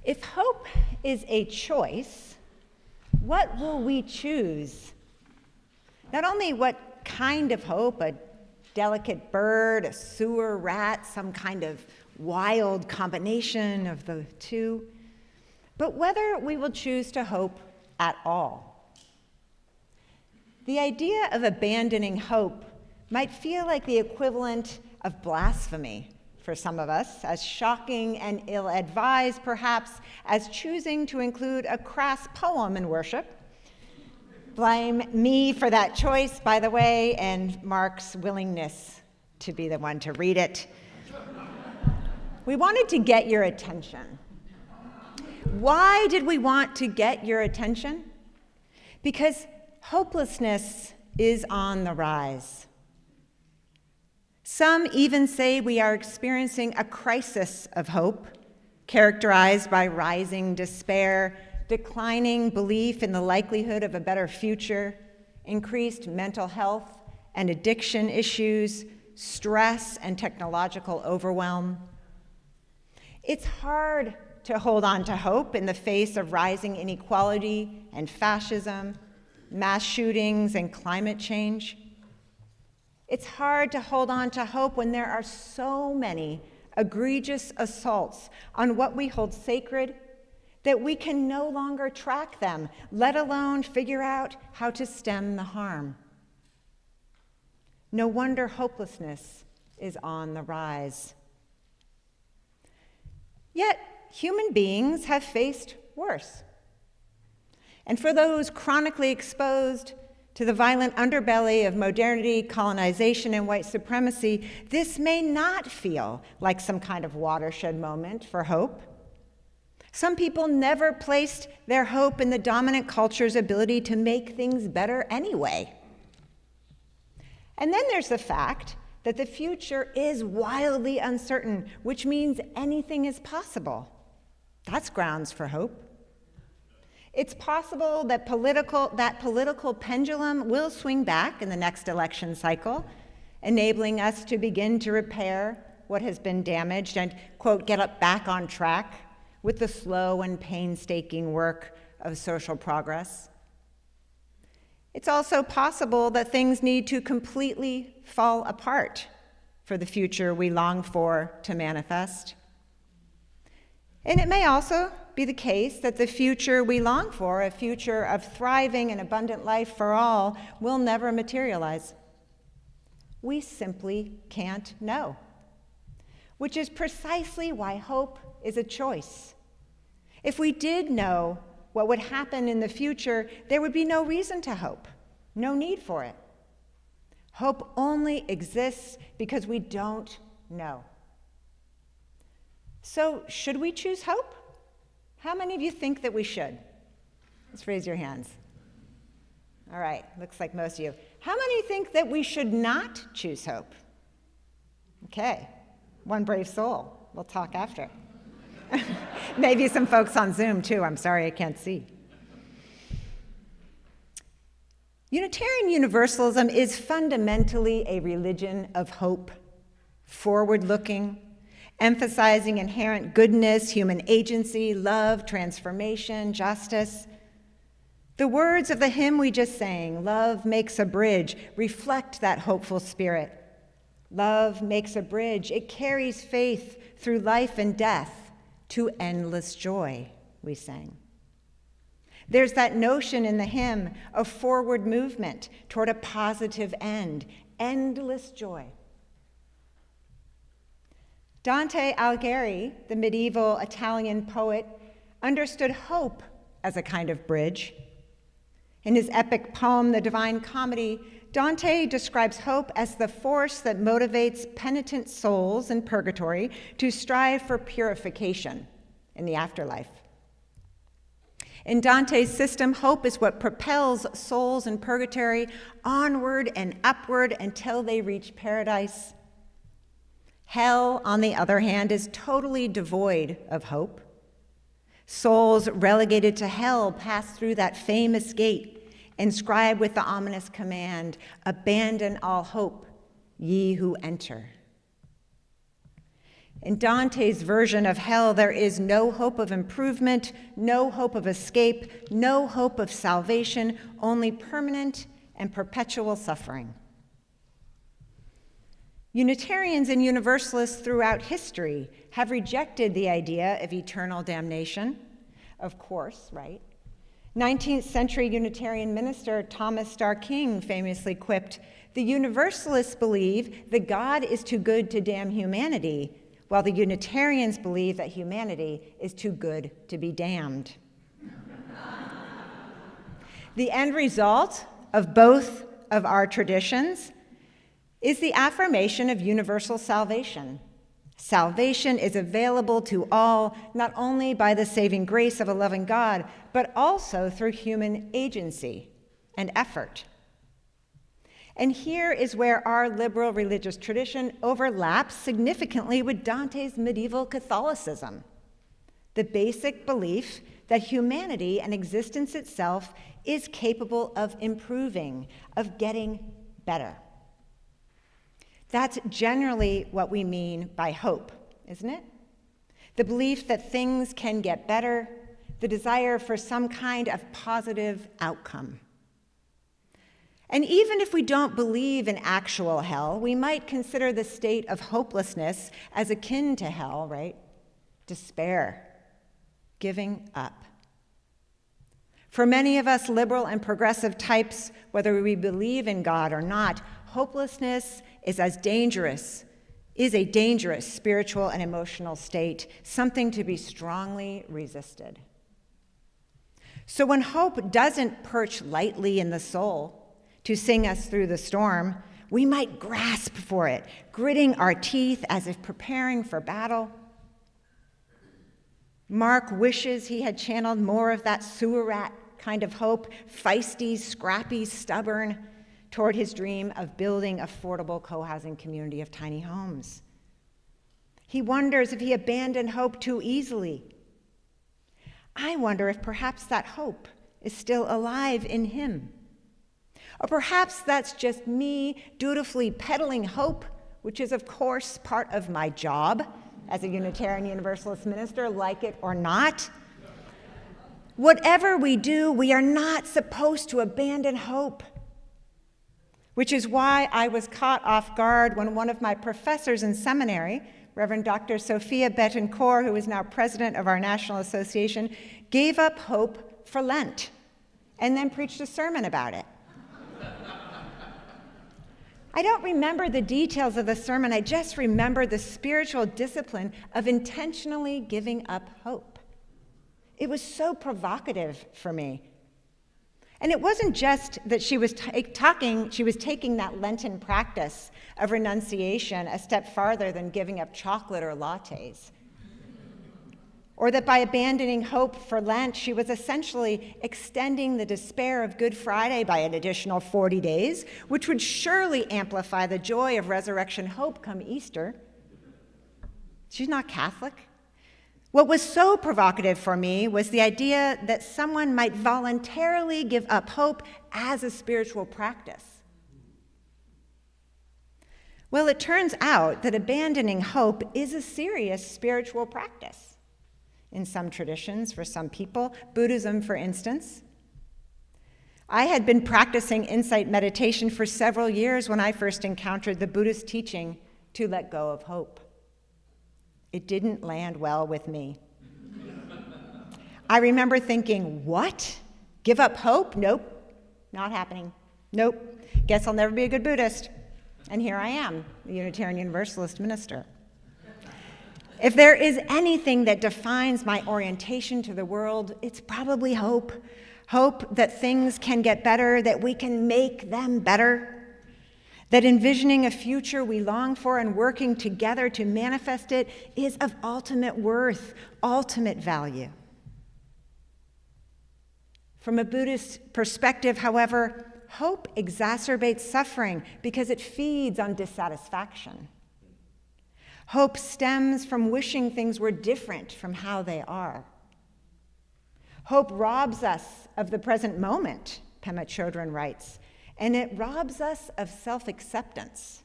If hope is a choice, what will we choose? Not only what kind of hope, a delicate bird, a sewer rat, some kind of wild combination of the two, but whether we will choose to hope at all. The idea of abandoning hope might feel like the equivalent of blasphemy for some of us, as shocking and ill-advised, perhaps, as choosing to include a crass poem in worship. Blame me for that choice, by the way, and Mark's willingness to be the one to read it. We wanted to get your attention. Why did we want to get your attention? Because hopelessness is on the rise. Some even say we are experiencing a crisis of hope, characterized by rising despair, declining belief in the likelihood of a better future, increased mental health and addiction issues, stress and technological overwhelm. It's hard to hold on to hope in the face of rising inequality and fascism, mass shootings and climate change. It's hard to hold on to hope when there are so many egregious assaults on what we hold sacred that we can no longer track them, let alone figure out how to stem the harm. No wonder hopelessness is on the rise. Yet, human beings have faced worse. And for those chronically exposed to the violent underbelly of modernity, colonization, and white supremacy, this may not feel like some kind of watershed moment for hope. Some people never placed their hope in the dominant culture's ability to make things better anyway. And then there's the fact that the future is wildly uncertain, which means anything is possible. That's grounds for hope. It's possible that political pendulum will swing back in the next election cycle, enabling us to begin to repair what has been damaged and, quote, get back on track with the slow and painstaking work of social progress. It's also possible that things need to completely fall apart for the future we long for to manifest. And it may also be the case that the future we long for, a future of thriving and abundant life for all, will never materialize. We simply can't know, which is precisely why hope is a choice. If we did know what would happen in the future, there would be no reason to hope, no need for it. Hope only exists because we don't know. So, should we choose hope? How many of you think that we should? Let's raise your hands. All right, looks like most of you. How many think that we should not choose hope? Okay, one brave soul. We'll talk after. Maybe some folks on Zoom too. I'm sorry, I can't see. Unitarian Universalism is fundamentally a religion of hope, forward-looking, emphasizing inherent goodness, human agency, love, transformation, justice. The words of the hymn we just sang, "Love Makes a Bridge," reflect that hopeful spirit. Love makes a bridge. It carries faith through life and death to endless joy, we sang. There's that notion in the hymn of forward movement toward a positive end, endless joy. Dante Alighieri, the medieval Italian poet, understood hope as a kind of bridge. In his epic poem, The Divine Comedy, Dante describes hope as the force that motivates penitent souls in purgatory to strive for purification in the afterlife. In Dante's system, hope is what propels souls in purgatory onward and upward until they reach paradise. Hell, on the other hand, is totally devoid of hope. Souls relegated to hell pass through that famous gate, inscribed with the ominous command, "Abandon all hope, ye who enter." In Dante's version of hell, there is no hope of improvement, no hope of escape, no hope of salvation, only permanent and perpetual suffering. Unitarians and Universalists throughout history have rejected the idea of eternal damnation, of course, right? 19th century Unitarian minister Thomas Starr King famously quipped, "The Universalists believe that God is too good to damn humanity, while the Unitarians believe that humanity is too good to be damned." The end result of both of our traditions is the affirmation of universal salvation. Salvation is available to all, not only by the saving grace of a loving God, but also through human agency and effort. And here is where our liberal religious tradition overlaps significantly with Dante's medieval Catholicism, the basic belief that humanity and existence itself is capable of improving, of getting better. That's generally what we mean by hope, isn't it? The belief that things can get better, the desire for some kind of positive outcome. And even if we don't believe in actual hell, we might consider the state of hopelessness as akin to hell, right? Despair, giving up. For many of us liberal and progressive types, whether we believe in God or not, hopelessness is a dangerous spiritual and emotional state, something to be strongly resisted. So when hope doesn't perch lightly in the soul to sing us through the storm, we might grasp for it, gritting our teeth as if preparing for battle. Mark wishes he had channeled more of that sewer rat kind of hope, feisty, scrappy, stubborn, toward his dream of building affordable co-housing community of tiny homes. He wonders if he abandoned hope too easily. I wonder if perhaps that hope is still alive in him. Or perhaps that's just me dutifully peddling hope, which is, of course, part of my job as a Unitarian Universalist minister, like it or not. Whatever we do, we are not supposed to abandon hope. Which is why I was caught off guard when one of my professors in seminary, Reverend Dr. Sophia Betancourt, who is now president of our National Association, gave up hope for Lent and then preached a sermon about it. I don't remember the details of the sermon, I just remember the spiritual discipline of intentionally giving up hope. It was so provocative for me. And it wasn't just that she was taking that Lenten practice of renunciation a step farther than giving up chocolate or lattes. Or that by abandoning hope for Lent, she was essentially extending the despair of Good Friday by an additional 40 days, which would surely amplify the joy of resurrection hope come Easter. She's not Catholic. What was so provocative for me was the idea that someone might voluntarily give up hope as a spiritual practice. Well, it turns out that abandoning hope is a serious spiritual practice in some traditions for some people, Buddhism, for instance. I had been practicing insight meditation for several years when I first encountered the Buddhist teaching to let go of hope. It didn't land well with me. I remember thinking, what? Give up hope? Nope, not happening. Nope, guess I'll never be a good Buddhist. And here I am, a Unitarian Universalist minister. If there is anything that defines my orientation to the world, it's probably hope. Hope that things can get better, that we can make them better. That envisioning a future we long for and working together to manifest it is of ultimate worth, ultimate value. From a Buddhist perspective, however, hope exacerbates suffering because it feeds on dissatisfaction. Hope stems from wishing things were different from how they are. Hope robs us of the present moment, Pema Chodron writes, and it robs us of self-acceptance.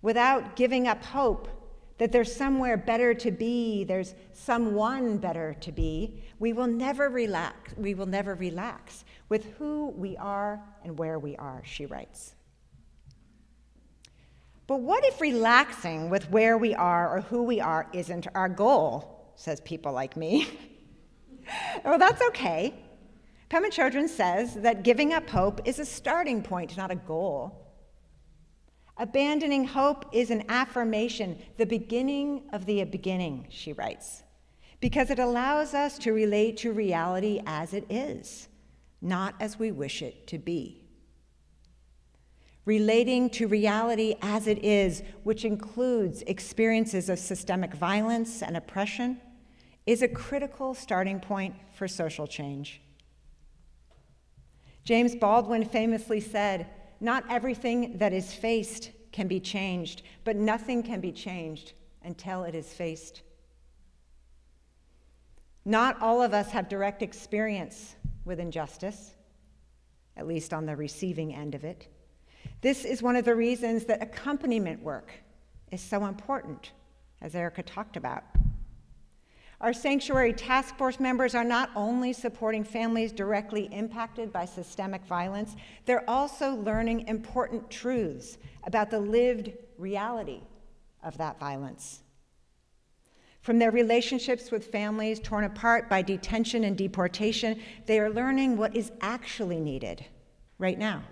Without giving up hope, that there's somewhere better to be, there's someone better to be, we will never relax with who we are and where we are, she writes. But what if relaxing with where we are or who we are isn't our goal, says people like me? Well, that's okay. Pema Chodron says that giving up hope is a starting point, not a goal. Abandoning hope is an affirmation, the beginning of the beginning, she writes, because it allows us to relate to reality as it is, not as we wish it to be. Relating to reality as it is, which includes experiences of systemic violence and oppression, is a critical starting point for social change. James Baldwin famously said, "Not everything that is faced can be changed, but nothing can be changed until it is faced." Not all of us have direct experience with injustice, at least on the receiving end of it. This is one of the reasons that accompaniment work is so important, as Erica talked about. Our Sanctuary Task Force members are not only supporting families directly impacted by systemic violence, they're also learning important truths about the lived reality of that violence. From their relationships with families torn apart by detention and deportation, they are learning what is actually needed right now.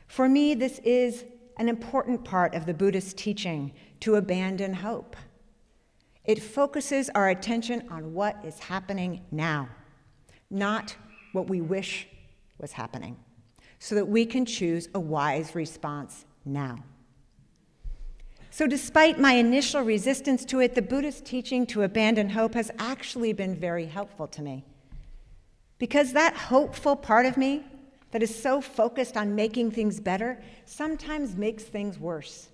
For me, this is an important part of the Buddhist teaching to abandon hope. It focuses our attention on what is happening now, not what we wish was happening, so that we can choose a wise response now. So despite my initial resistance to it, the Buddhist teaching to abandon hope has actually been very helpful to me. Because that hopeful part of me that is so focused on making things better sometimes makes things worse.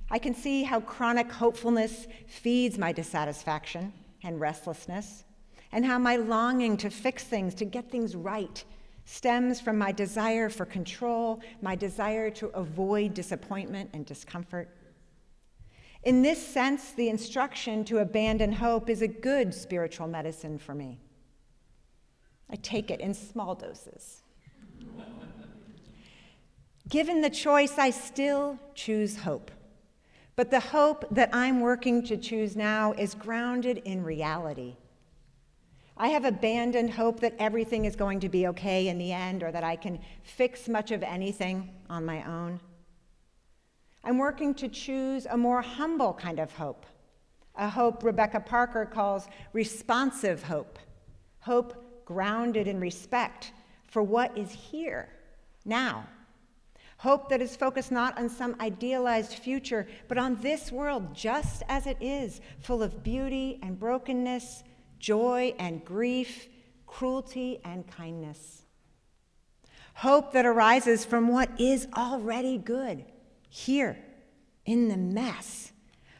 I can see how chronic hopefulness feeds my dissatisfaction and restlessness, and how my longing to fix things, to get things right, stems from my desire for control, my desire to avoid disappointment and discomfort. In this sense, the instruction to abandon hope is a good spiritual medicine for me. I take it in small doses. Given the choice, I still choose hope. But the hope that I'm working to choose now is grounded in reality. I have abandoned hope that everything is going to be okay in the end, or that I can fix much of anything on my own. I'm working to choose a more humble kind of hope, a hope Rebecca Parker calls responsive hope, hope grounded in respect for what is here, now. Hope that is focused not on some idealized future, but on this world just as it is, full of beauty and brokenness, joy and grief, cruelty and kindness. Hope that arises from what is already good, here, in the mess.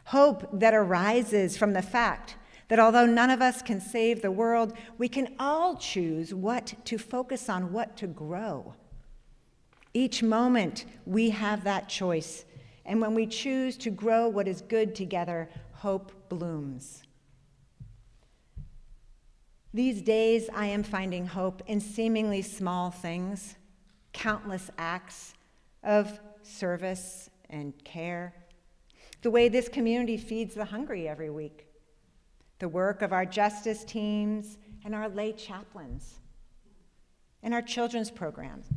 Hope that arises from the fact that although none of us can save the world, we can all choose what to focus on, what to grow. Each moment, we have that choice. And when we choose to grow what is good together, hope blooms. These days, I am finding hope in seemingly small things, countless acts of service and care. The way this community feeds the hungry every week. The work of our justice teams and our lay chaplains. And our children's programs.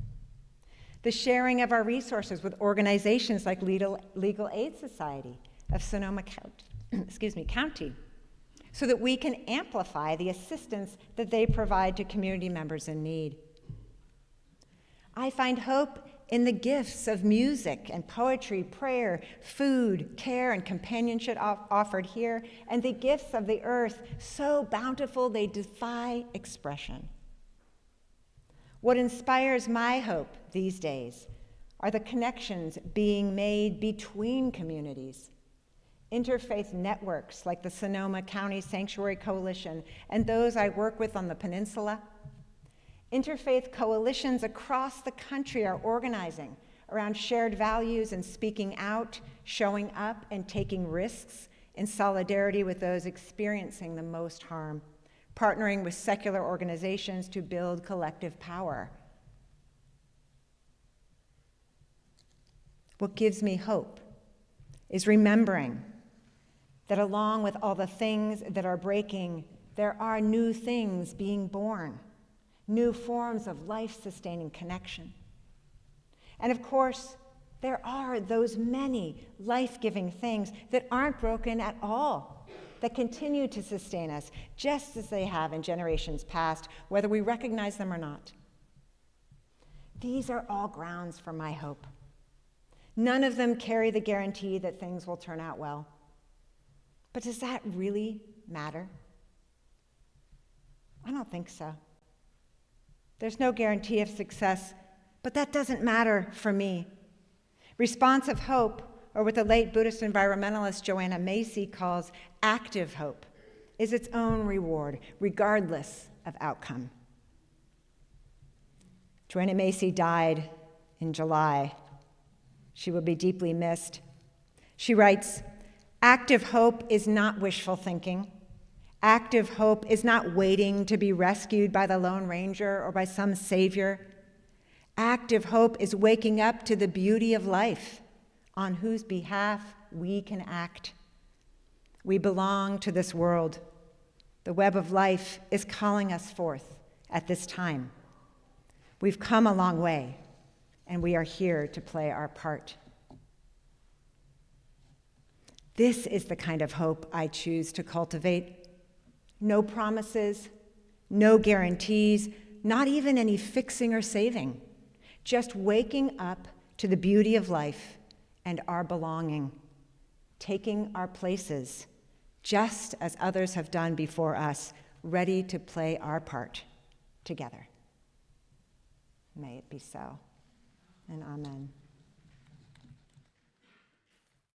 The sharing of our resources with organizations like Legal Aid Society of Sonoma County, so that we can amplify the assistance that they provide to community members in need. I find hope in the gifts of music and poetry, prayer, food, care, and companionship offered here, and the gifts of the earth, so bountiful they defy expression. What inspires my hope these days are the connections being made between communities, interfaith networks like the Sonoma County Sanctuary Coalition and those I work with on the peninsula. Interfaith coalitions across the country are organizing around shared values and speaking out, showing up, and taking risks in solidarity with those experiencing the most harm, partnering with secular organizations to build collective power. What gives me hope is remembering that along with all the things that are breaking, there are new things being born, new forms of life-sustaining connection. And of course, there are those many life-giving things that aren't broken at all, that continue to sustain us, just as they have in generations past, whether we recognize them or not. These are all grounds for my hope. None of them carry the guarantee that things will turn out well. But does that really matter? I don't think so. There's no guarantee of success, but that doesn't matter for me. Responsive hope, or what the late Buddhist environmentalist Joanna Macy calls active hope, is its own reward, regardless of outcome. Joanna Macy died in July. She will be deeply missed. She writes, "Active hope is not wishful thinking. Active hope is not waiting to be rescued by the Lone Ranger or by some savior. Active hope is waking up to the beauty of life, on whose behalf we can act. We belong to this world. The web of life is calling us forth at this time. We've come a long way, and we are here to play our part." This is the kind of hope I choose to cultivate. No promises, no guarantees, not even any fixing or saving. Just waking up to the beauty of life and our belonging, taking our places, just as others have done before us, ready to play our part together. May it be so, and amen.